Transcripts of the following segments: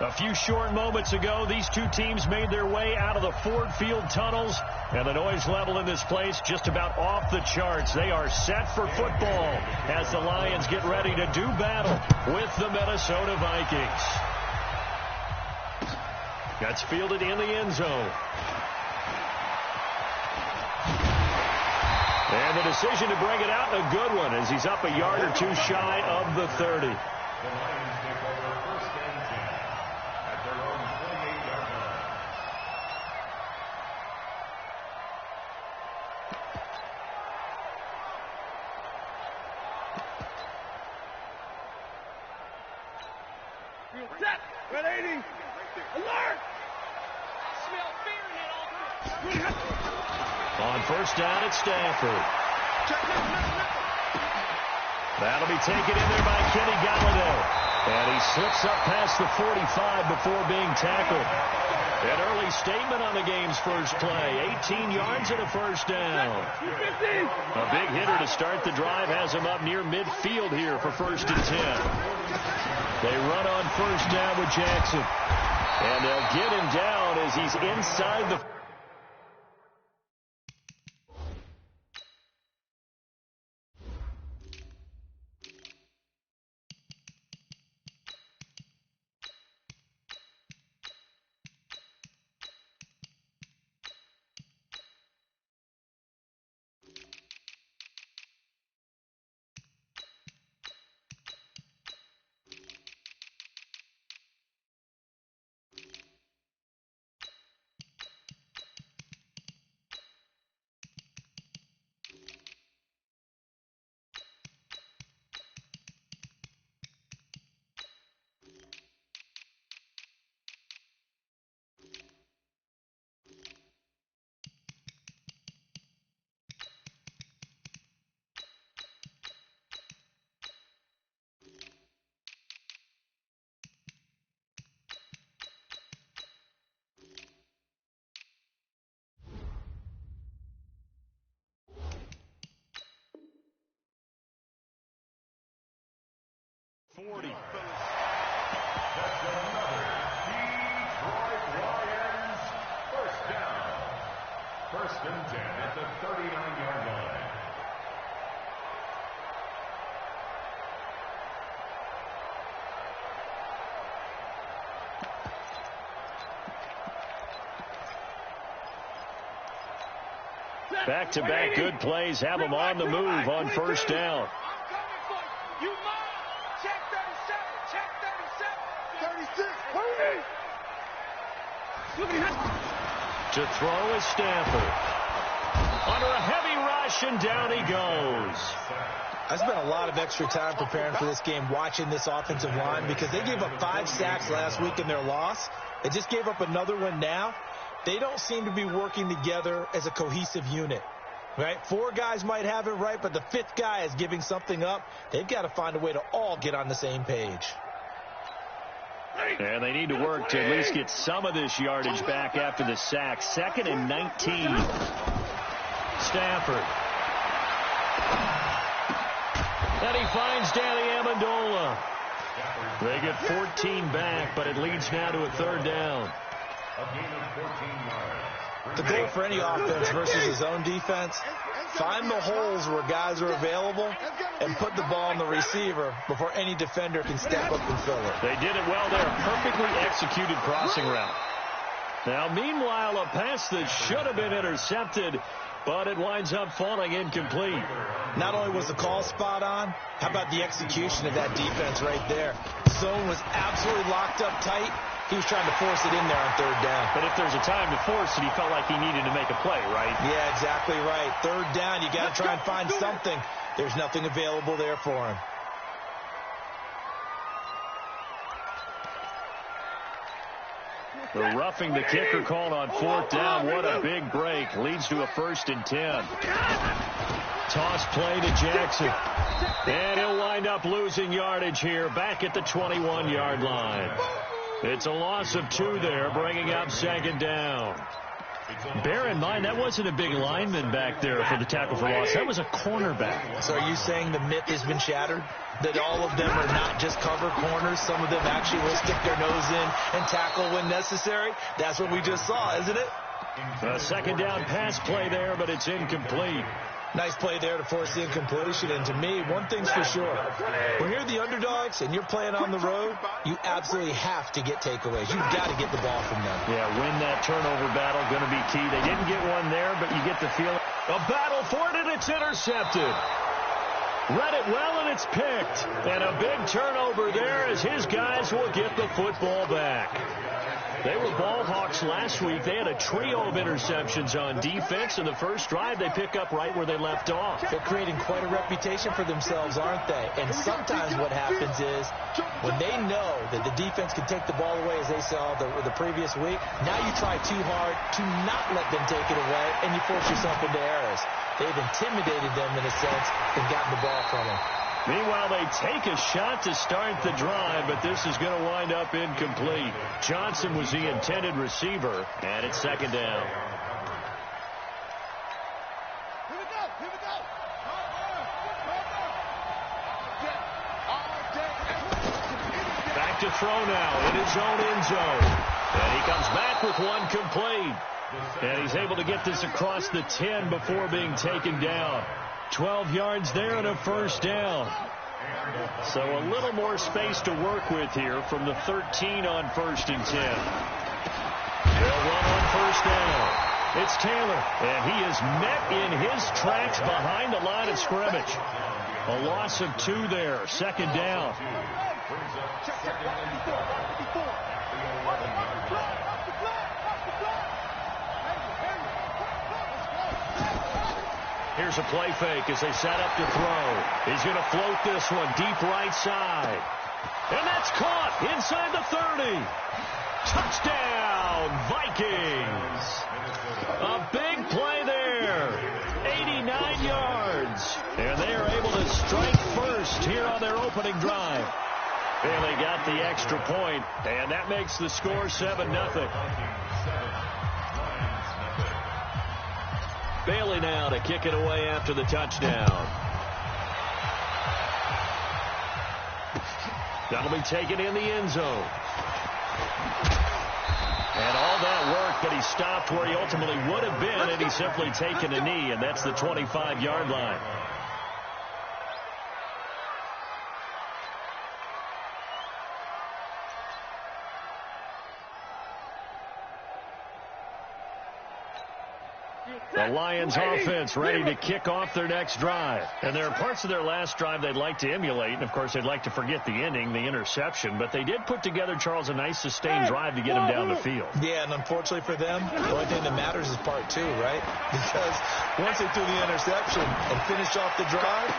A few short moments ago, these two teams made their way out of the Ford Field tunnels, and the noise level in this place just about off the charts. They are set for football as the Lions get ready to do battle with the Minnesota Vikings. That's fielded in the end zone. And the decision to bring it out, a good one, as he's up a yard or two shy of the 30. The Lions take over first and 10 at their own 28-yard line. Set. 180. Alert. Smell fear in that offense. On first down, it's Stafford. That'll be taken in there by Kenny Galladay. And he slips up past the 45 before being tackled. An early statement on the game's first play. 18 yards and a first down. A big hitter to start the drive has him up near midfield here for first and 10. They run on first down with Jackson. And they'll get him down as he's inside the... That's another Detroit Lions first down. First and 10 at the 39-yard line. Back-to-back good plays have them on the move on first down. To throw is Stafford. Under a heavy rush, and down he goes. I spent a lot of extra time preparing for this game, watching this offensive line, because they gave up 5 sacks last week in their loss. They just gave up another one now. They don't seem to be working together as a cohesive unit. Right? 4 guys might have it right, but the 5th guy is giving something up. They've got to find a way to all get on the same page. And they need to work to at least get some of this yardage back after the sack. 2nd and 19. Stafford. And he finds Danny Amendola. They get 14 back, but it leads now to a 3rd down. A gain of 14 yards. The goal for any offense versus his own defense, find the holes where guys are available and put the ball in the receiver before any defender can step up and fill it. They did it well there. Perfectly executed crossing route. Now, meanwhile, a pass that should have been intercepted, but it winds up falling incomplete. Not only was the call spot on, how about the execution of that defense right there? Zone was absolutely locked up tight. He was trying to force it in there on 3rd down. But if there's a time to force it, he felt like he needed to make a play, right? Yeah, exactly right. 3rd down, you got to try and find something. There's nothing available there for him. The roughing the kicker called on 4th down. What a big break. Leads to a 1st and 10. Toss play to Jackson. And he'll wind up losing yardage here back at the 21-yard line. It's a loss of 2 there, bringing up 2nd down. Bear in mind, that wasn't a big lineman back there for the tackle for loss. That was a cornerback. So are you saying the myth has been shattered? That all of them are not just cover corners? Some of them actually will stick their nose in and tackle when necessary? That's what we just saw, isn't it? A second down pass play there, but it's incomplete. Nice play there to force the incompletion. And to me, one thing's for sure. When you're the underdogs and you're playing on the road, you absolutely have to get takeaways. You've got to get the ball from them. Yeah, win that turnover battle, going to be key. They didn't get one there, but you get the feeling. A battle for it, and it's intercepted. Read it well, and it's picked. And a big turnover there as his guys will get the football back. They were ball hawks last week. They had a trio of interceptions on defense. In the first drive, they pick up right where they left off. They're creating quite a reputation for themselves, aren't they? And sometimes what happens is when they know that the defense can take the ball away, as they saw the previous week, now you try too hard to not let them take it away, and you force yourself into errors. They've intimidated them in a sense and gotten the ball from them. Meanwhile, they take a shot to start the drive, but this is going to wind up incomplete. Johnson was the intended receiver, and it's second down. Here we go. Here we go. Back to throw now in his own end zone. And he comes back with one complete. And he's able to get this across the 10 before being taken down. 12 yards there and a first down. So a little more space to work with here from the 13 on 1st and 10. They'll run on first down. It's Taylor, and he is met in his tracks behind the line of scrimmage. A loss of 2 there, second down. Here's a play fake as they set up to throw. He's going to float this one deep right side. And that's caught inside the 30. Touchdown, Vikings. A big play there. 89 yards. And they are able to strike first here on their opening drive. Bailey got the extra point, and that makes the score 7-0. Bailey now to kick it away after the touchdown. That'll be taken in the end zone. And all that work, but he stopped where he ultimately would have been, and he's simply taken a knee, and that's the 25-yard line. The Lions offense ready to kick off their next drive. And there are parts of their last drive they'd like to emulate. And, of course, they'd like to forget the ending, the interception. But they did put together, Charles, a nice sustained drive to get them down the field. Yeah, and unfortunately for them, the only thing that matters is part 2, right? Because once they threw the interception and finished off the drive,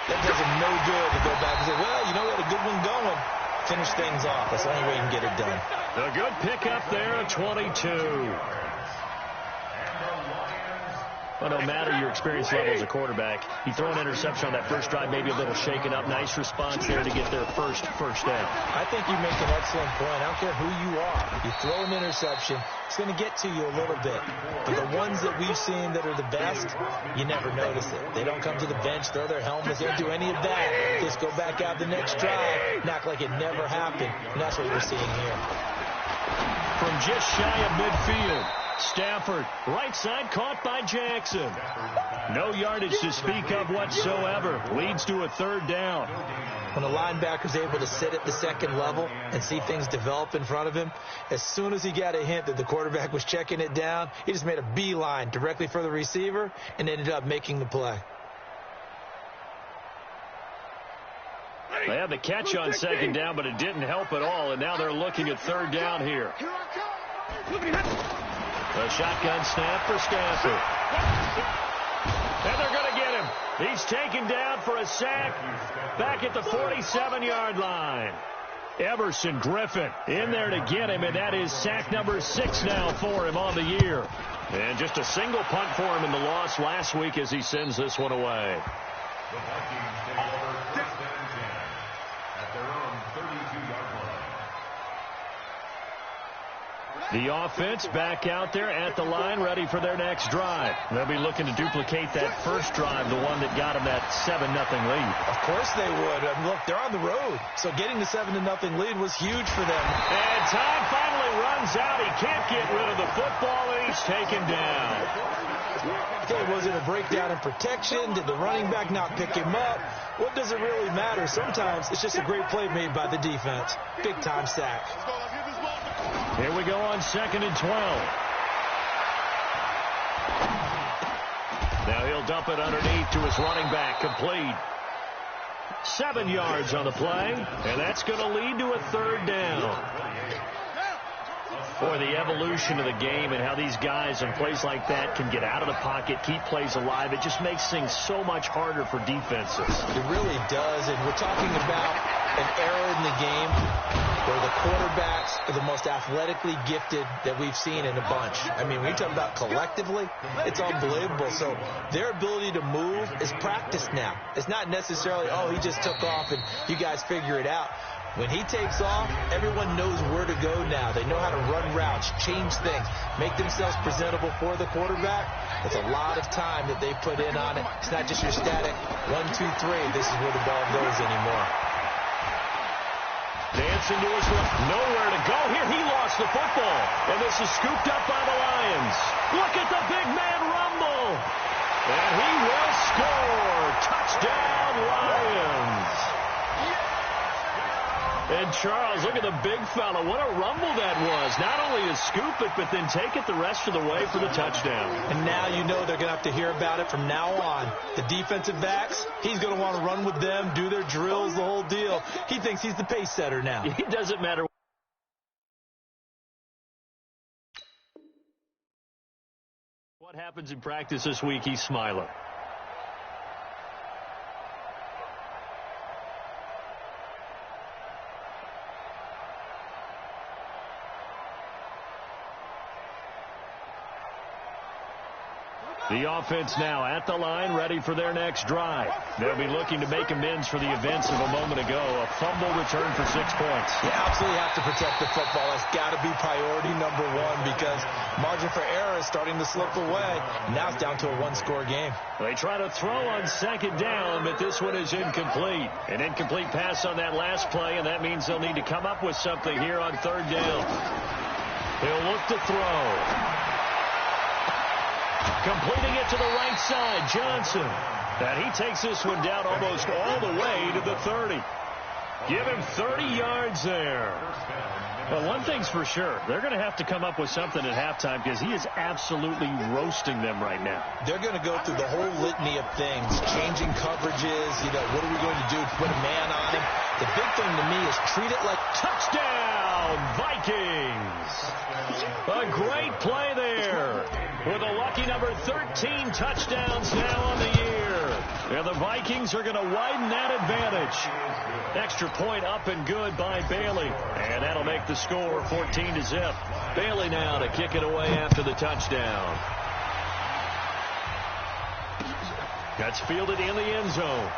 that does them no good to go back and say, well, you know, we had a good one going. Finish things off. That's the only way you can get it done. A good pickup there at 22. Well, no matter your experience level as a quarterback, you throw an interception on that first drive, maybe a little shaken up. Nice response there to get their first down. I think you make an excellent point. I don't care who you are. You throw an interception, it's going to get to you a little bit. But the ones that we've seen that are the best, you never notice it. They don't come to the bench, throw their helmets, they don't do any of that. Just go back out the next drive and act like it never happened. And that's what we're seeing here. From just shy of midfield, Stafford, right side, caught by Jackson. No yardage to speak of whatsoever. Leads to a third down. When a linebacker's able to sit at the second level and see things develop in front of him, as soon as he got a hint that the quarterback was checking it down, he just made a beeline directly for the receiver and ended up making the play. They had the catch on second down, but it didn't help at all, and now they're looking at third down here. The shotgun snap for Stafford. And they're going to get him. He's taken down for a sack back at the 47-yard line. Everson Griffin in there to get him, and that is sack number 6 now for him on the year. And just a single punt for him in the loss last week as he sends this one away. The Vikings take over first and 10 at their own 32-yard line. The offense back out there at the line, ready for their next drive. They'll be looking to duplicate that first drive, the one that got them that 7-0 lead. Of course they would. Look, they're on the road, so getting the 7-0 lead was huge for them. And time finally runs out. He can't get rid of the football, and he's taken down. Okay, was it a breakdown in protection? Did the running back not pick him up? What does it really matter? Sometimes it's just a great play made by the defense. Big-time sack. Here we go on 2nd and 12. Now he'll dump it underneath to his running back, complete. 7 yards on the play, and that's going to lead to a 3rd down. Boy, the evolution of the game and how these guys in plays like that can get out of the pocket, keep plays alive, it just makes things so much harder for defenses. It really does, and we're talking about an era in the game where the quarterbacks are the most athletically gifted that we've seen in a bunch. I mean, when you talk about collectively, it's unbelievable. So their ability to move is practiced now. It's not necessarily, oh, he just took off and you guys figure it out. When he takes off, everyone knows where to go now. They know how to run routes, change things, make themselves presentable for the quarterback. It's a lot of time that they put in on it. It's not just your static 1, 2, 3. This is where the ball goes anymore. Dancing to his right. Nowhere to go. Here he lost the football. And this is scooped up by the Lions. Look at the big man rumble. And he will score. Touchdown, Lions. And Charles, look at the big fella. What a rumble that was. Not only to scoop it, but then take it the rest of the way for the touchdown. And now you know they're going to have to hear about it from now on. The defensive backs, he's going to want to run with them, do their drills, the whole deal. He thinks he's the pace setter now. It doesn't matter what happens in practice this week, he's smiling. The offense now at the line, ready for their next drive. They'll be looking to make amends for the events of a moment ago. A fumble return for 6 points. You absolutely have to protect the football. That's got to be priority number one because margin for error is starting to slip away. Now it's down to a one-score game. They try to throw on 2nd down, but this one is incomplete. An incomplete pass on that last play, and that means they'll need to come up with something here on 3rd down. He'll look to throw. Completing it to the right side, Johnson. And he takes this one down almost all the way to the 30. Give him 30 yards there. But one thing's for sure, they're going to have to come up with something at halftime because he is absolutely roasting them right now. They're going to go through the whole litany of things, changing coverages, what are we going to do to put a man on him? The big thing to me is treat it like touchdown, Vikings. A great play there with a lucky number 13 touchdowns now on the year. And the Vikings are going to widen that advantage. Extra point up and good by Bailey. And that'll make the score 14-0. Bailey now to kick it away after the touchdown. That's fielded in the end zone.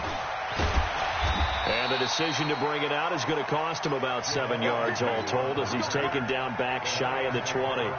And the decision to bring it out is going to cost him about 7 yards all told as he's taken down back shy of the 20.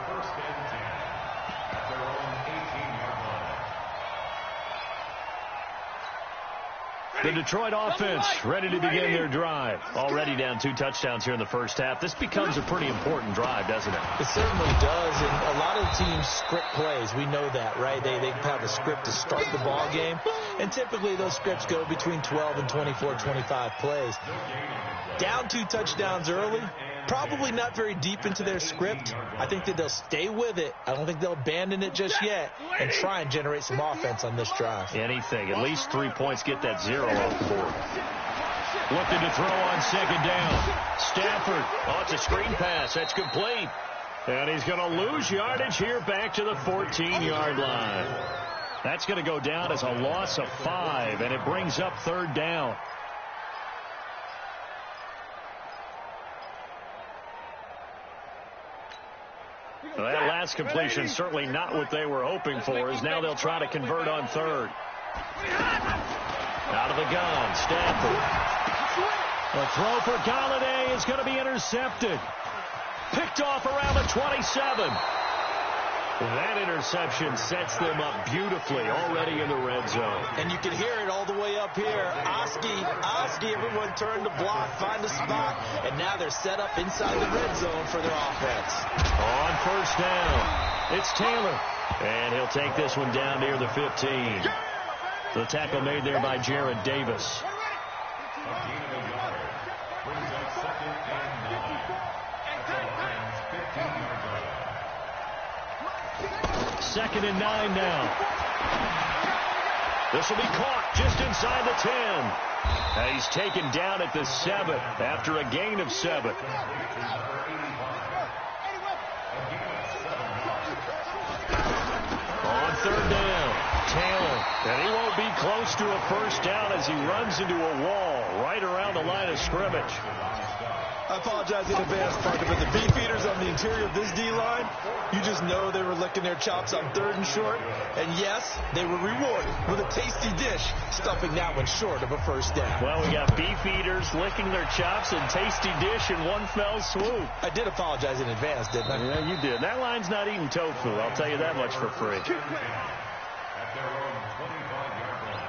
The Detroit offense ready to begin their drive. Already down 2 touchdowns here in the first half. This becomes a pretty important drive, doesn't it? It certainly does, and a lot of the teams script plays. We know that, right? They have a script to start the ball game, and typically those scripts go between 12 and 24, 25 plays. Down 2 touchdowns early, probably not very deep into their script. I think that they'll stay with it. I don't think they'll abandon it just yet and try and generate some offense on this drive. Anything. At least 3 points. Get that 0 off the board. Looking to throw on 2nd down. Stafford. Oh, it's a screen pass. That's complete. And he's going to lose yardage here back to the 14-yard line. That's going to go down as a loss of 5, and it brings up 3rd down. Well, that last completion certainly not what they were hoping for, as now they'll try to convert on 3rd. Out of the gun, Stafford. The throw for Galladay is going to be intercepted. picked off around the 27. That interception sets them up beautifully already in the red zone. And you can hear it all the way up here. Oski, everyone turned to block, find a spot, and now they're set up inside the red zone for their offense. On first down, it's Taylor. And he'll take this one down near the 15. The tackle made there by Jared Davis. Second and 9 now. This will be caught just inside the 10. And he's taken down at the 7 after a gain of 7. On third down, Taylor. And he won't be close to a first down as he runs into a wall right around the line of scrimmage. I apologize in advance, Parker, but the beefeaters on the interior of this D-line, you just know they were licking their chops on third and short. And yes, they were rewarded with a tasty dish, stuffing that one short of a first down. Well, we got beefeaters licking their chops and tasty dish in one fell swoop. I did apologize in advance, didn't I? Yeah, you did. That line's not eating tofu. I'll tell you that much for free. At their own 25-yard line.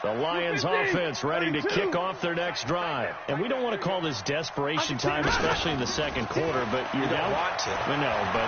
The Lions offense ready to kick off their next drive. And we don't want to call this desperation time, especially in the second quarter, but you're down. You don't want to. No, but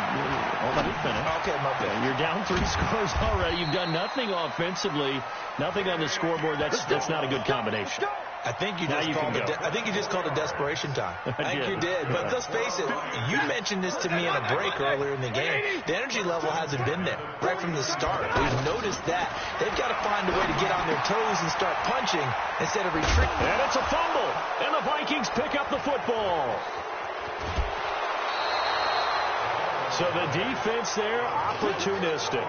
hold on, finish. Okay, my bad. You're down 3 scores already. You've done nothing offensively, nothing on the scoreboard. That's not a good combination. I think you just called it desperation time. I think you did. But let's face it, you mentioned this to me in a break earlier in the game. The energy level hasn't been there right from the start. We've noticed that. They've got to find a way to get on their toes and start punching instead of retreating. And it's a fumble. And the Vikings pick up the football. So the defense there, opportunistic.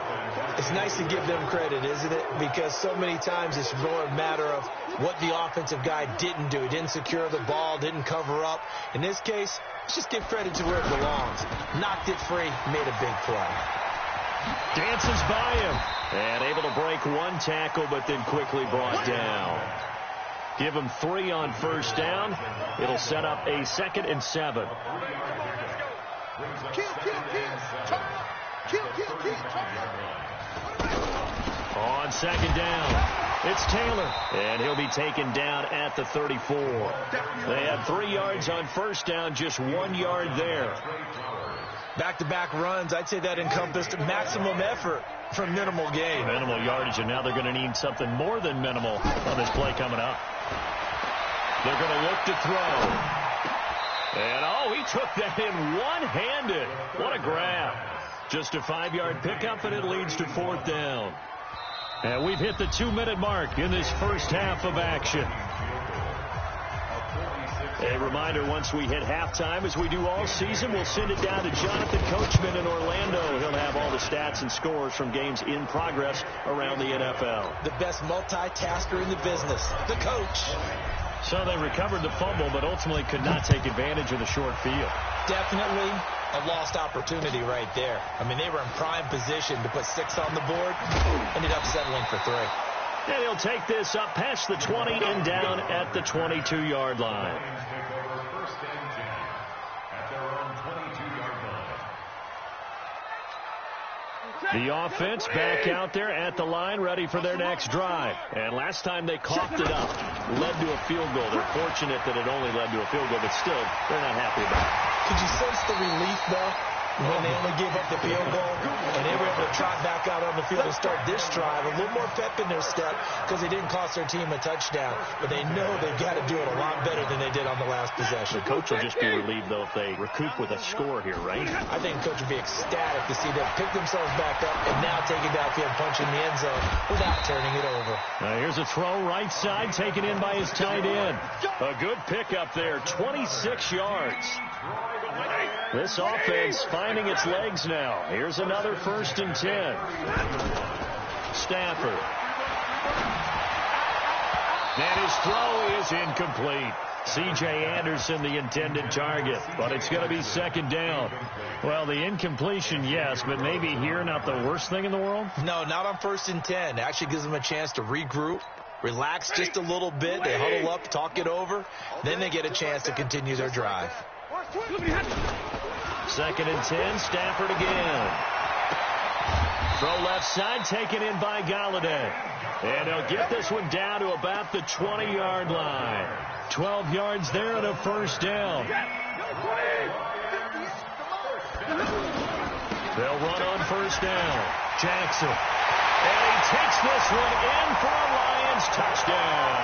It's nice to give them credit, isn't it? Because so many times it's more a matter of what the offensive guy didn't do. He didn't secure the ball, didn't cover up. In this case, let's just give credit to where it belongs. Knocked it free, made a big play. Dances by him. And able to break one tackle, but then quickly brought down. Give him 3 on first down. It'll set up a 2nd and 7. On second down, it's Taylor, and he'll be taken down at the 34. They had 3 yards on first down, just 1 yard there. Back-to-back runs, I'd say that encompassed maximum effort for minimal gain. Minimal yardage, and now they're going to need something more than minimal on this play coming up. They're going to look to throw. And, he took that in one-handed. What a grab. Just a 5-yard pickup, and it leads to 4th down. And we've hit the 2-minute mark in this first half of action. A reminder, once we hit halftime, as we do all season, we'll send it down to Jonathan Coachman in Orlando. He'll have all the stats and scores from games in progress around the NFL. The best multitasker in the business, the coach. So they recovered the fumble, but ultimately could not take advantage of the short field. Definitely a lost opportunity right there. I mean, they were in prime position to put 6 on the board. Ended up settling for 3. And he'll take this up past the 20 and down at the 22-yard line. The offense back out there at the line, ready for their next drive. And last time they coughed it up, led to a field goal. They're fortunate that it only led to a field goal, but still, they're not happy about it. Could you sense the relief, though, when they only gave up the field goal and they were able to trot back out on the field and start this drive? A little more pep in their step because they didn't cost their team a touchdown. But they know they've got to do it a lot better than they did on the last possession. The coach will just be relieved, though, if they recoup with a score here, right? I think the coach would be ecstatic to see them pick themselves back up and now take it downfield, punching the end zone without turning it over. Now here's a throw right side, taken in by his tight end. A good pickup there, 26 yards. This offense finding its legs now. Here's another 1st and 10. Stafford. And his throw is incomplete. C.J. Anderson, the intended target, but it's going to be 2nd down. Well, the incompletion, yes, but maybe here not the worst thing in the world? No, not on 1st and 10. It actually gives them a chance to regroup, relax just a little bit. They huddle up, talk it over. Then they get a chance to continue their drive. 2nd and 10, Stafford again. Throw left side, taken in by Galladay. And they'll get this one down to about the 20-yard line. 12 yards there and a first down. They'll run on first down. Jackson. And he takes this one in for a Lions touchdown.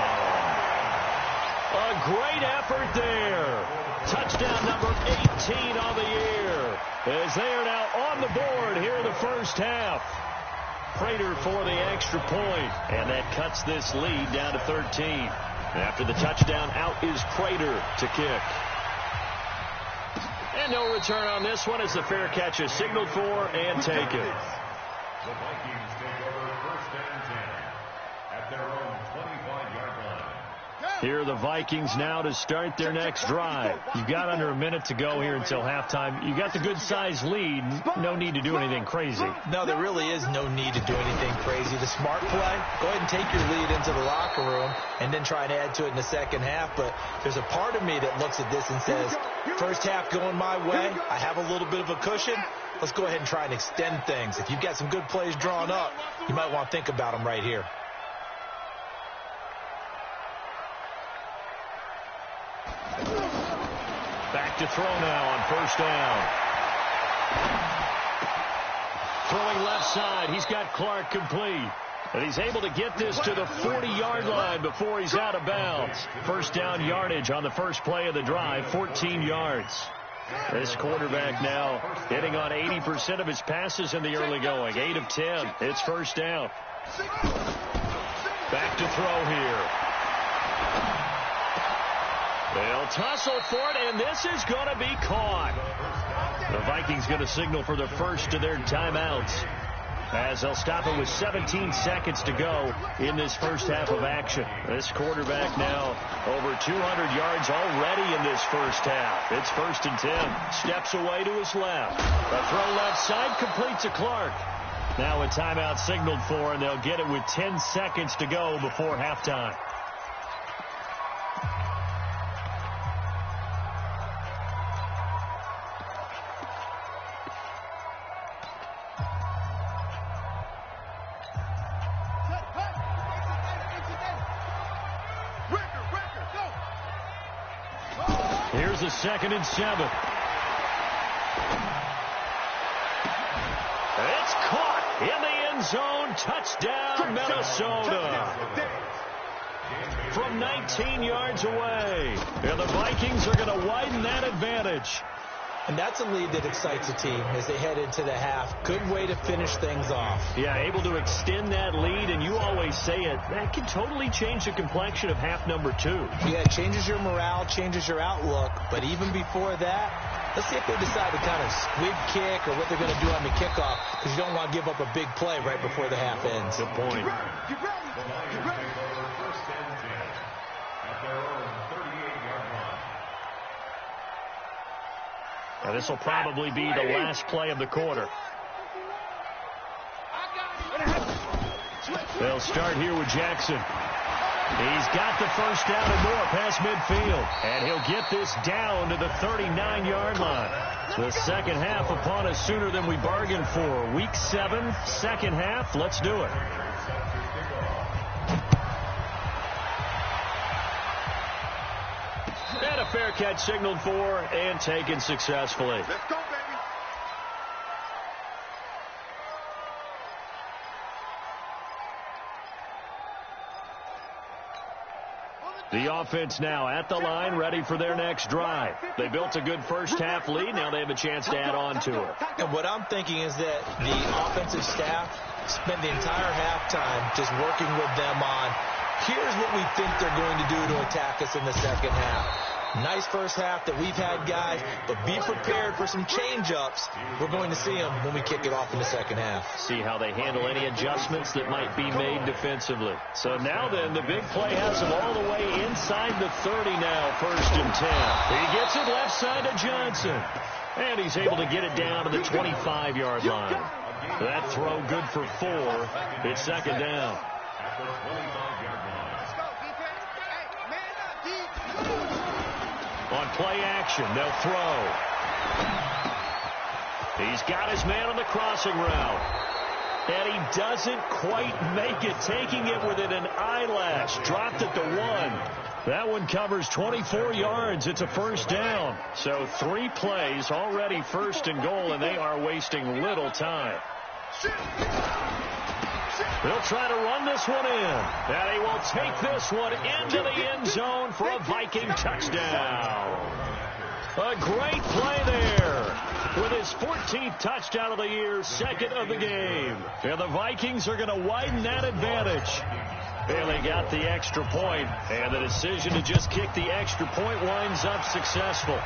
A great effort there. Touchdown number 18 on the year. As they are now on the board here in the first half. Prater for the extra point. And that cuts this lead down to 13. After the touchdown, out is Prater to kick. And no return on this one as the fair catch is signaled for and taken. The Vikings take over 1st and 10 at their own 25-yard line. Here are the Vikings now to start their next drive. You've got under a minute to go here until halftime. You got the good-sized lead. No need to do anything crazy. No, there really is no need to do anything crazy. The smart play, go ahead and take your lead into the locker room and then try and add to it in the second half. But there's a part of me that looks at this and says, first half going my way. I have a little bit of a cushion. Let's go ahead and try and extend things. If you've got some good plays drawn up, you might want to think about them right here. Back to throw now on first down. Throwing left side. He's got Clark complete. And he's able to get this to the 40-yard line before he's out of bounds. First down yardage on the first play of the drive, 14 yards. This quarterback now hitting on 80% of his passes in the early going. 8 of 10. It's first down. Back to throw here. They'll tussle for it, and this is going to be caught. The Vikings going to signal for the first of their timeouts as they'll stop it with 17 seconds to go in this first half of action. This quarterback now over 200 yards already in this first half. It's 1st and 10. Steps away to his left. A throw left side completes to Clark. Now a timeout signaled for, and they'll get it with 10 seconds to go before halftime. Here's a 2nd and 7. It's caught in the end zone. Touchdown, Minnesota. From 19 yards away. And the Vikings are going to widen that advantage. And that's a lead that excites a team as they head into the half. Good way to finish things off. Yeah, able to extend that lead, and you always say it, that can totally change the complexion of half number 2. Yeah, it changes your morale, changes your outlook. But even before that, let's see if they decide to kind of squib kick or what they're going to do on the kickoff, because you don't want to give up a big play right before the half ends. Good point. The Lions take over 1st and 10 at their own 38-yard line. Now, this will probably be the last play of the quarter. They'll start here with Jackson. He's got the first down and more past midfield. And he'll get this down to the 39-yard line. The second half upon us sooner than we bargained for. Week 7, second half. Let's do it. And a fair catch signaled for and taken successfully. Let's go, baby. The offense now at the line, ready for their next drive. They built a good first half lead. Now they have a chance to add on to it. And what I'm thinking is that the offensive staff spent the entire halftime just working with them on, here's what we think they're going to do to attack us in the second half. Nice first half that we've had, guys, but be prepared for some change-ups. We're going to see them when we kick it off in the second half. See how they handle any adjustments that might be made defensively. So now then, the big play has them all the way inside the 30 now, 1st and 10. He gets it left side to Johnson. And he's able to get it down to the 25-yard line. That throw good for 4. It's second down. At the 25-yard line. play action. They'll throw. He's got his man on the crossing route. And he doesn't quite make it, taking it within an eyelash. Dropped it to 1. That one covers 24 yards. It's a first down. So 3 plays already 1st and goal, and they are wasting little time. They'll try to run this one in. And he will take this one into the end zone for a Viking touchdown. A great play there. With his 14th touchdown of the year, 2nd of the game. And the Vikings are going to widen that advantage. And they got the extra point, and the decision to just kick the extra point winds up successful.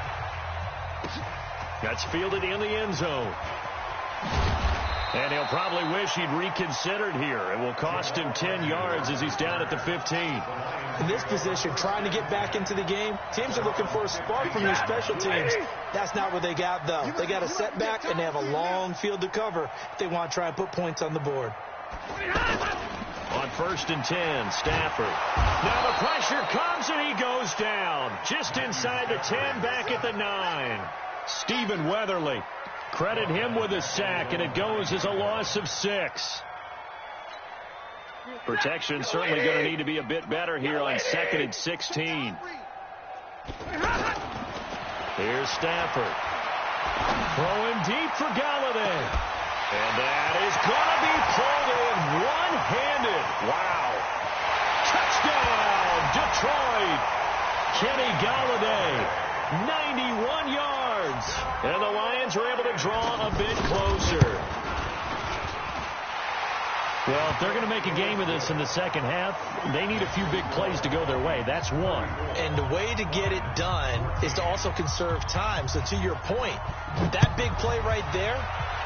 That's fielded in the end zone. And he'll probably wish he'd reconsidered here. It will cost him 10 yards as he's down at the 15. In this position, trying to get back into the game, teams are looking for a spark from their special teams. That's not what they got, though. They got a setback, and they have a long field to cover if they want to try and put points on the board. On 1st and 10, Stafford. Now the pressure comes, and he goes down. Just inside the 10, back at the 9. Stephen Weatherly. Credit him with a sack, and it goes as a loss of 6. Protection certainly going to need to be a bit better here on 2nd and 16. Here's Stafford. Throwing deep for Galladay. And that is going to be pulled in one-handed. Wow. Touchdown, Detroit. Kenny Galladay, 91 yards. And the Lions are able to draw a bit closer. Well, if they're going to make a game of this in the second half, they need a few big plays to go their way. That's one. And the way to get it done is to also conserve time. So to your point, that big play right there,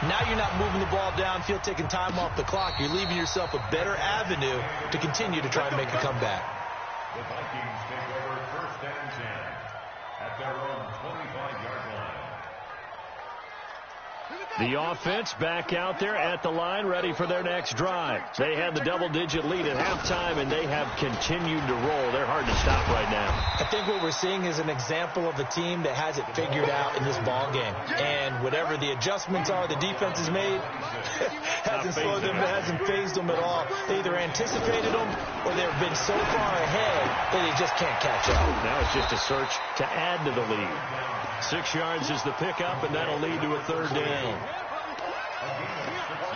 now you're not moving the ball downfield, taking time off the clock. You're leaving yourself a better avenue to continue to try and make a comeback. The Vikings take over 1st and 10 at their own 25-yard line. The offense back out there at the line, ready for their next drive. They had the double-digit lead at halftime, and they have continued to roll. They're hard to stop right now. I think what we're seeing is an example of a team that has it figured out in this ball game. And whatever the adjustments are the defense has made, hasn't slowed them, hasn't phased them at all. They either anticipated them or they've been so far ahead that they just can't catch up. Now it's just a search to add to the lead. 6 yards is the pickup, and that'll lead to a 3rd down.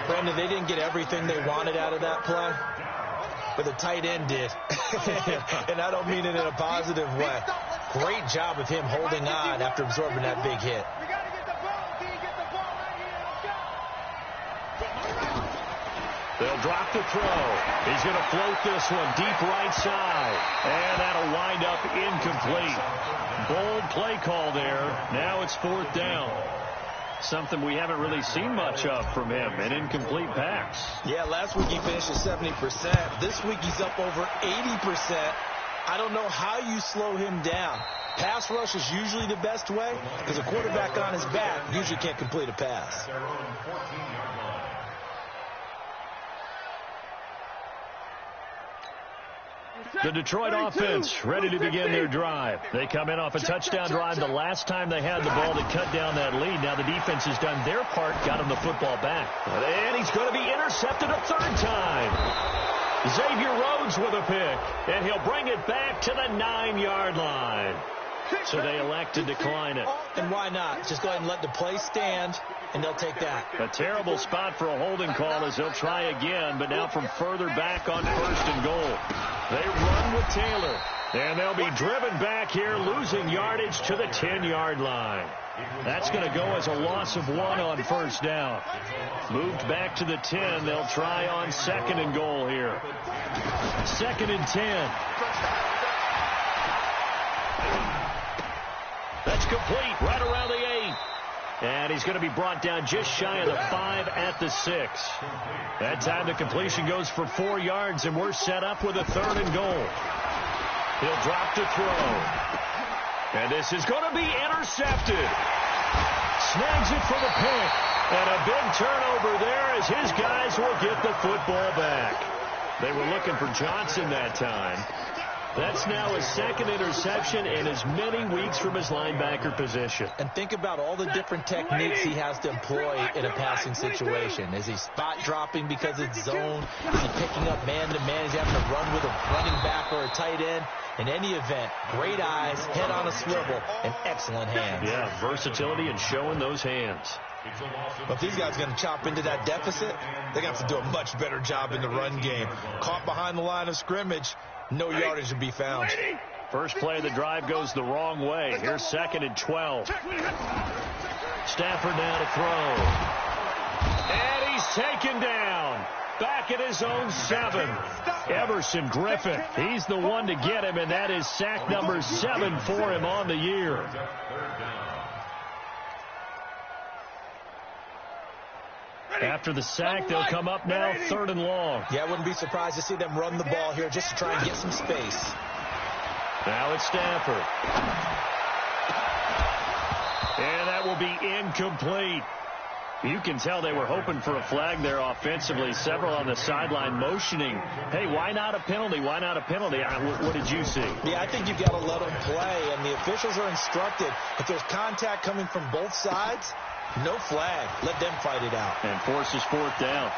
Brandon, they didn't get everything they wanted out of that play, but the tight end did. And I don't mean it in a positive way. Great job of him holding on after absorbing that big hit. They'll drop the throw. He's going to float this one deep right side. And that'll wind up incomplete. Bold play call there. Now it's 4th down. Something we haven't really seen much of from him, an incomplete pass. Yeah, last week he finished at 70%. This week he's up over 80%. I don't know how you slow him down. Pass rush is usually the best way because a quarterback on his back usually can't complete a pass. The Detroit offense ready to begin their drive. They come in off a touchdown drive the last time they had the ball to cut down that lead. Now the defense has done their part, got him the football back. And he's going to be intercepted a 3rd time. Xavier Rhodes with a pick, and he'll bring it back to the 9-yard line. So they elect to decline it. And why not? Just go ahead and let the play stand, and they'll take that. A terrible spot for a holding call as they'll try again, but now from further back on 1st and goal. They run with Taylor, and they'll be driven back here, losing yardage to the 10-yard line. That's going to go as a loss of 1 on 1st down. Moved back to the 10. They'll try on 2nd and goal here. 2nd and 10. That's complete right around the 8. And he's going to be brought down just shy of the 5 at the 6. That time the completion goes for 4 yards, and we're set up with a 3rd and goal. He'll drop to throw. And this is going to be intercepted. Snags it for the pick. And a big turnover there as his guys will get the football back. They were looking for Johnson that time. That's now his second interception in as many weeks from his linebacker position. And think about all the different techniques he has to employ in a passing situation. Is he spot dropping because it's zone? Is he picking up man-to-man? Is he having to run with a running back or a tight end? In any event, great eyes, head on a swivel, and excellent hands. Yeah, versatility and showing those hands. But if these guys are going to chop into that deficit, they're going to have to do a much better job in the run game. Caught behind the line of scrimmage, no yardage to be found. First play of the drive goes the wrong way. Here's 2nd and 12. Stafford now to throw. And he's taken down. Back at his own 7. Everson Griffin, he's the one to get him, and that is sack number 7 for him on the year. After the sack, they'll come up now 3rd and long. Yeah, I wouldn't be surprised to see them run the ball here just to try and get some space. Now it's Stafford. And that will be incomplete. You can tell they were hoping for a flag there offensively. Several on the sideline motioning, hey, why not a penalty? Why not a penalty? What did you see? Yeah, I think you've got to let them play, and the officials are instructed. If there's contact coming from both sides, no flag. Let them fight it out. And forces 4th down.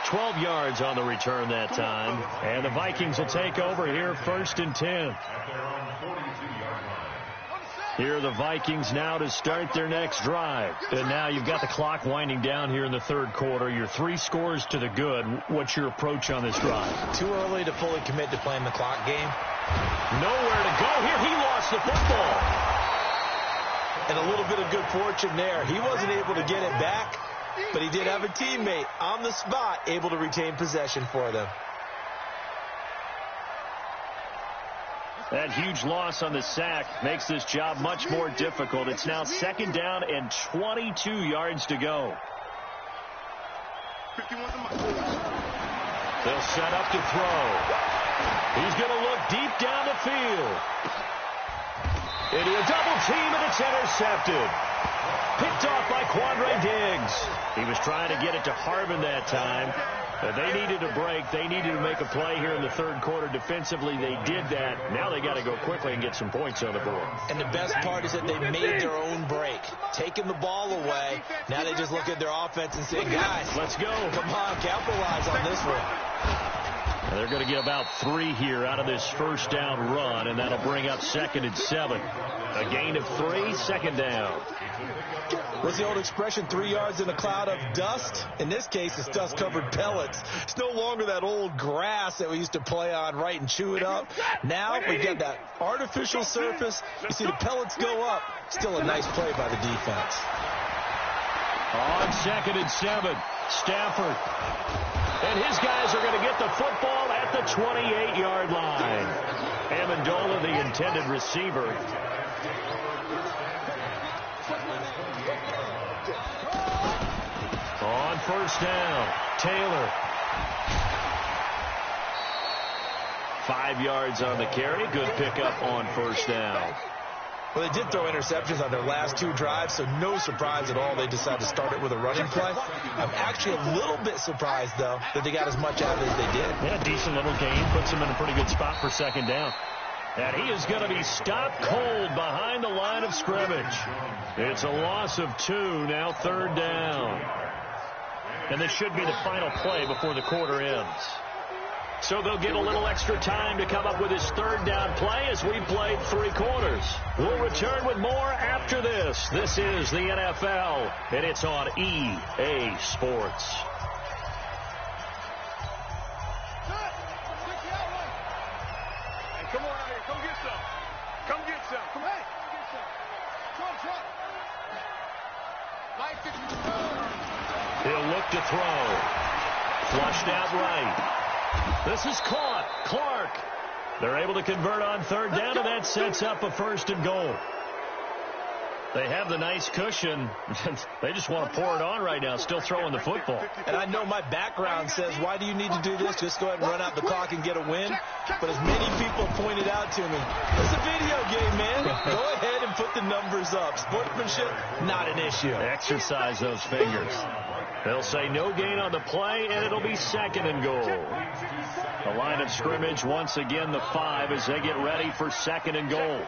12 yards on the return that time. And the Vikings will take over here 1st and 10. Here are the Vikings now to start their next drive. And now you've got the clock winding down here in the 3rd quarter. You're 3 scores to the good. What's your approach on this drive? Too early to fully commit to playing the clock game. Nowhere to go here. He lost the football. And a little bit of good fortune there. He wasn't able to get it back, but he did have a teammate on the spot able to retain possession for them. That huge loss on the sack makes this job much more difficult. It's now 2nd down and 22 yards to go. They'll set up to throw. He's going to look deep down the field. Into a double team, and it's intercepted. Picked off by Quandre Diggs. He was trying to get it to Harvin that time. They needed a break. They needed to make a play here in the 3rd quarter. Defensively, they did that. Now they got to go quickly and get some points on the board. And the best part is that they made their own break. Taking the ball away. Now they just look at their offense and say, guys, let's go. Come on, capitalize on this one. They're going to get about 3 here out of this 1st down run, and that'll bring up 2nd and 7. A gain of 3, 2nd down. What's the old expression, 3 yards in a cloud of dust? In this case, it's dust-covered pellets. It's no longer that old grass that we used to play on, right, and chew it up. Now we get that artificial surface. You see the pellets go up. Still a nice play by the defense. On 2nd and 7, Stafford. And his guys are going to get the football at the 28-yard line. Amendola, the intended receiver. On 1st down, Taylor. 5 yards on the carry. Good pickup on 1st down. Well, they did throw interceptions on their last 2 drives, so no surprise at all they decided to start it with a running play. I'm actually a little bit surprised, though, that they got as much out of it as they did. Yeah, decent little gain. Puts them in a pretty good spot for 2nd down. And he is going to be stopped cold behind the line of scrimmage. It's a loss of 2, now 3rd down. And this should be the final play before the quarter ends. So they'll get a little extra time to come up with his 3rd down play as we played 3 quarters. We'll return with more after this. This is the NFL, and it's on EA Sports. Come on out here. Come get some. Come get some. Come on. Trump. He'll look to throw. Flushed out right. This is caught. Clark. They're able to convert on 3rd down, and that sets up a 1st and goal. They have the nice cushion. They just want to pour it on right now, still throwing the football. And I know my background says, why do you need to do this? Just go ahead and run out the clock and get a win. But as many people pointed out to me, it's a video game, man. Go ahead and put the numbers up. Sportsmanship, not an issue. Exercise those fingers. They'll say no gain on the play, and it'll be 2nd and goal. The line of scrimmage, once again, the 5 as they get ready for 2nd and goal.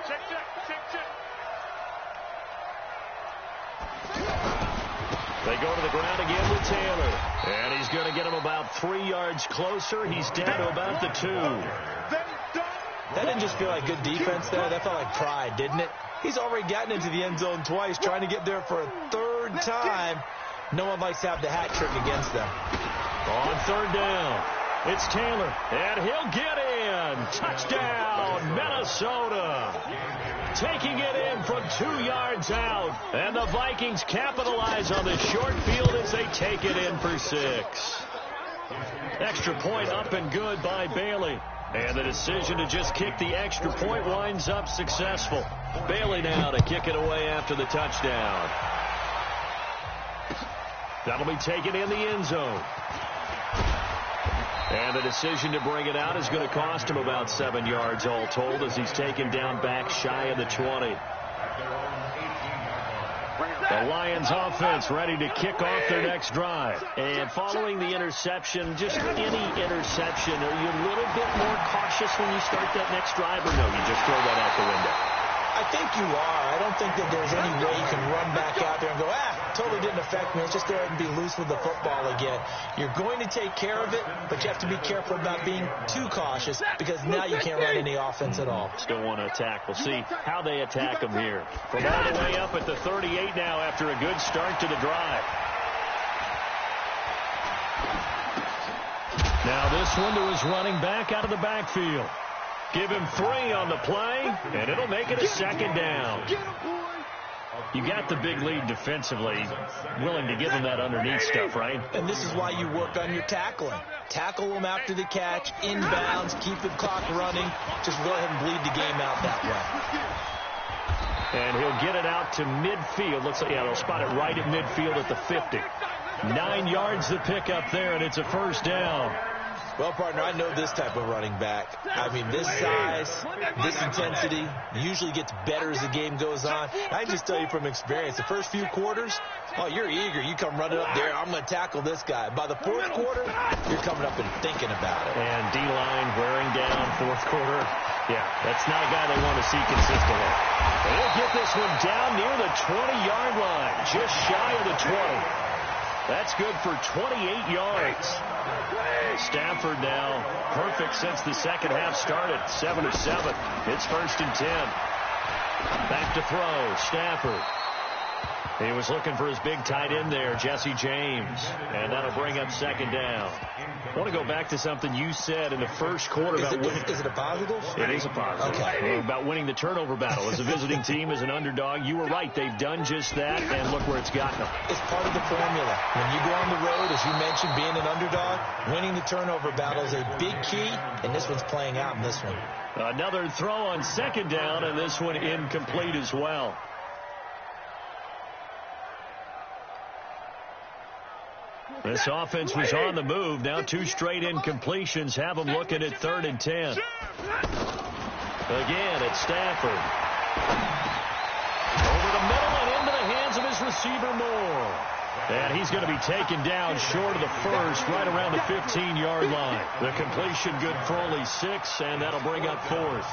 They go to the ground again with Taylor. And he's going to get him about 3 yards closer. He's down to about the 2. That didn't just feel like good defense there. That felt like pride, didn't it? He's already gotten into the end zone twice, trying to get there for a 3rd time. No one likes to have the hat trick against them. On 3rd down, it's Taylor, and he'll get in. Touchdown, Minnesota. Taking it in from 2 yards out. And the Vikings capitalize on the short field as they take it in for 6. Extra point up and good by Bailey. And the decision to just kick the extra point winds up successful. Bailey now to kick it away after the touchdown. That'll be taken in the end zone. And the decision to bring it out is going to cost him about 7 yards all told as he's taken down back shy of the 20. The Lions offense ready to kick off their next drive. And following the interception, just any interception, are you a little bit more cautious when you start that next drive, or no, you just throw that out the window? I think you are. I don't think that there's any way you can run back out there and go, totally didn't affect me. Let's just go ahead and be loose with the football again. You're going to take care of it, but you have to be careful about being too cautious because now you can't run any offense at all. Still want to attack. We'll see how they attack them here. From all the way up at the 38 now after a good start to the drive. Now this one to his running back out of the backfield. Give him 3 on the play, and it'll make it a 2nd down. You got the big lead defensively, willing to give him that underneath stuff, right? And this is why you work on your tackling. Tackle them after the catch, inbounds, keep the clock running. Just go ahead and bleed the game out that way. And he'll get it out to midfield. Looks like, they'll spot it right at midfield at the 50. 9 yards to pick up there, and it's a 1st down. Well, partner, I know this type of running back. I mean, this size, this intensity usually gets better as the game goes on. I can just tell you from experience, the first few quarters, you're eager. You come running up there, I'm going to tackle this guy. By the 4th quarter, you're coming up and thinking about it. And D-line wearing down 4th quarter. Yeah, that's not a guy they want to see consistently. And he'll get this one down near the 20-yard line, just shy of the 20. That's good for 28 yards. Stafford now perfect since the 2nd half started. 7 of 7. It's 1st and 10. Back to throw. Stafford. He was looking for his big tight end there, Jesse James. And that'll bring up 2nd down. I want to go back to something you said in the 1st quarter about winning. Is it a positive? It is a positive. Okay. About winning the turnover battle. As a visiting team, as an underdog, you were right. They've done just that, and look where it's gotten them. It's part of the formula. When you go on the road, as you mentioned, being an underdog, winning the turnover battle is a big key, and this one's playing out in this one. Another throw on 2nd down, and this one incomplete as well. This offense was on the move. Now 2 straight incompletions have them looking at 3rd and 10. Again, it's Stafford. Over the middle and into the hands of his receiver, Moore. And he's going to be taken down short of the 1st, right around the 15-yard line. The completion good for only 6, and that'll bring up 4th.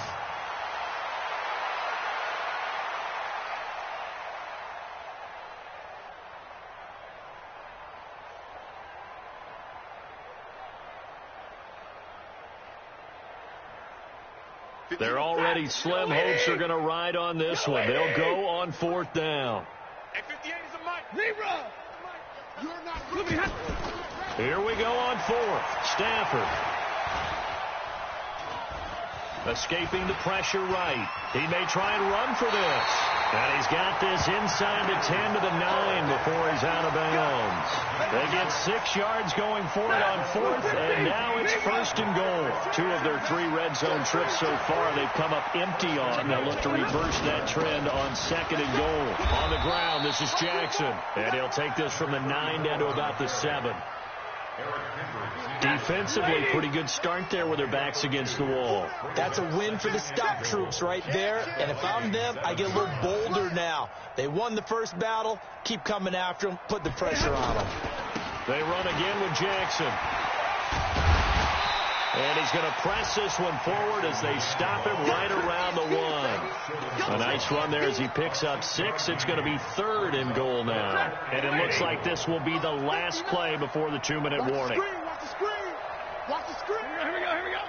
They're already slim. Hopes are going to ride on this one. They'll go on 4th down. Here we go on 4th. Stafford. Escaping the pressure right. He may try and run for this. And he's got this inside the 10 to the 9 before he's out of bounds. They get 6 yards going for it on 4th, and now it's 1st and goal. 2 of their 3 red zone trips so far they've come up empty on. They'll look to reverse that trend on 2nd and goal. On the ground, this is Jackson. And he'll take this from the 9 down to about the 7. Defensively, pretty good start there with their backs against the wall. That's a win for the stop troops right there. And if I'm them, I get a little bolder now. They won the first battle. Keep coming after them. Put the pressure on them. They run again with Jackson. And he's going to press this one forward as they stop him right around the 1. A nice run there as he picks up 6. It's going to be 3rd and goal now. And it looks like this will be the last play before the 2-minute warning. Watch the screen. Watch the screen. Here we go.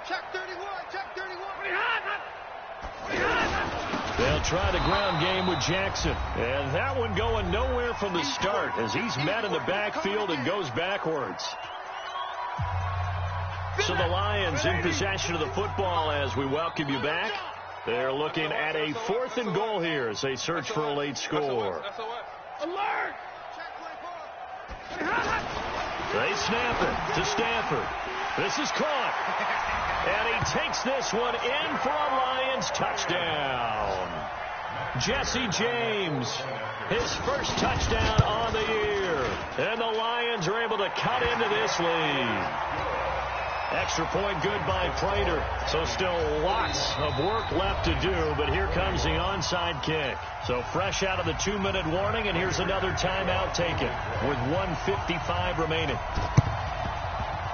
Check 31. Check 31. They'll try the ground game with Jackson. And that one going nowhere from the start as he's met in the backfield and goes backwards. So the Lions in possession of the football as we welcome you back. They're looking at a 4th and goal here as they search for a late score. Alert! They snap it to Stanford. This is caught. And he takes this one in for a Lions touchdown. Jesse James, his first touchdown on the year. And the Lions are able to cut into this lead. Extra point good by Prater. So still lots of work left to do, but here comes the onside kick. So fresh out of the 2-minute warning, and here's another timeout taken with 1:55 remaining.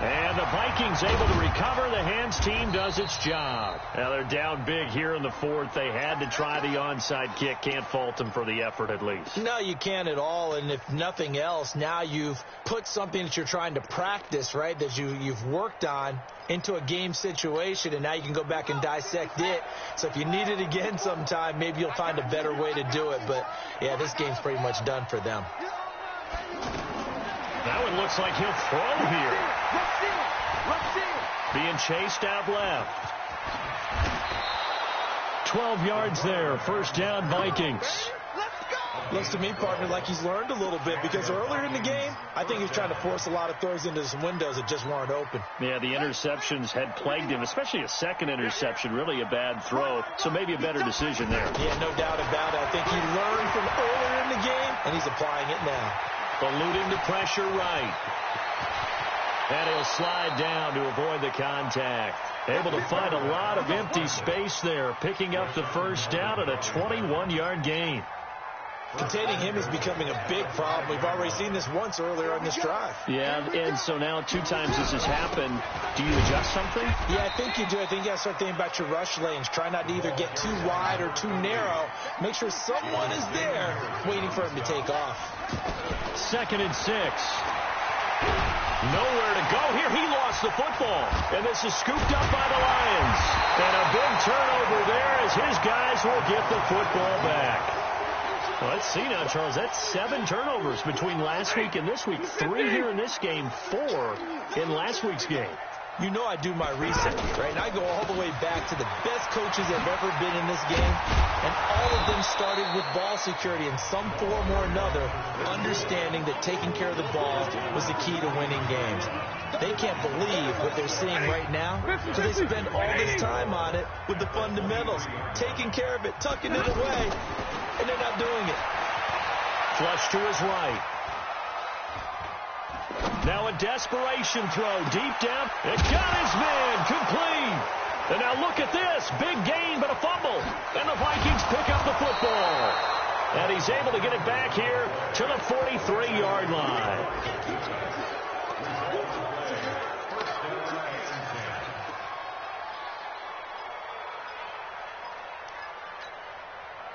And the Vikings able to recover. The hands team does its job. Now they're down big here in the 4th. They had to try the onside kick. Can't fault them for the effort at least. No, you can't at all. And if nothing else, now you've put something that you're trying to practice, right, that you've worked on into a game situation, and now you can go back and dissect it. So if you need it again sometime, maybe you'll find a better way to do it. But, yeah, this game's pretty much done for them. That one looks like he'll throw here. Being chased out left. 12 yards there. First down, Vikings. Looks to me, partner, like he's learned a little bit, because earlier in the game, I think he was trying to force a lot of throws into some windows that just weren't open. Yeah, the interceptions had plagued him, especially a second interception, really a bad throw. So maybe a better decision there. Yeah, no doubt about it. I think he learned from earlier in the game, and he's applying it now. Eluding the pressure right. And he'll slide down to avoid the contact. Able to find a lot of empty space there, picking up the first down at a 21-yard gain. Containing him is becoming a big problem. We've already seen this once earlier on this drive. Yeah, and so now 2 times this has happened. Do you adjust something? Yeah, I think you do. I think you got to start thinking about your rush lanes. Try not to either get too wide or too narrow. Make sure someone is there waiting for him to take off. 2nd and 6. Nowhere to go here. He lost the football. And this is scooped up by the Lions. And a big turnover there as his guys will get the football back. Well, let's see now, Charles. That's 7 turnovers between last week and this week. 3 here in this game, 4 in last week's game. You know I do my research, right? And I go all the way back to the best coaches that have ever been in this game. And all of them started with ball security in some form or another, understanding that taking care of the ball was the key to winning games. They can't believe what they're seeing right now because they spend all this time on it with the fundamentals, taking care of it, tucking it away, and they're not doing it. Flush to his right. Now a desperation throw deep down. It got his man complete. And now look at this. Big gain, but a fumble. And the Vikings pick up the football. And he's able to get it back here to the 43-yard line.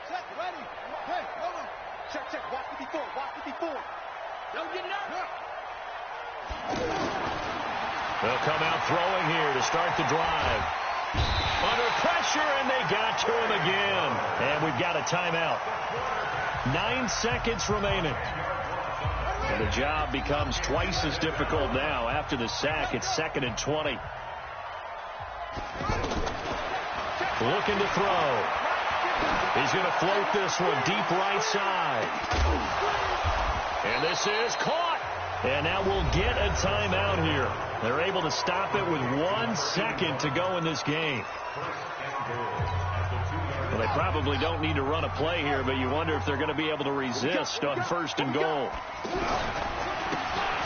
Check, ready. Hey, hold on. Check. Watch the before. Don't get nervous. They'll come out throwing here to start the drive. Under pressure, and they got to him again. And we've got a timeout. 9 seconds remaining. And the job becomes twice as difficult now. After the sack, it's 2nd and 20. Looking to throw. He's going to float this one deep right side. And this is caught. And now we'll get a timeout here. They're able to stop it with 1 second to go in this game. Well, they probably don't need to run a play here, but you wonder if they're going to be able to resist on 1st and goal.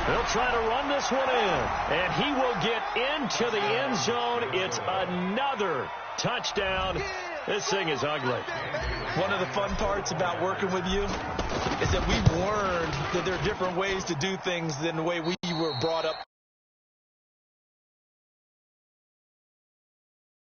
They'll try to run this one in, and he will get into the end zone. It's another touchdown. This thing is ugly. One of the fun parts about working with you is that we've learned that there are different ways to do things than the way we were brought up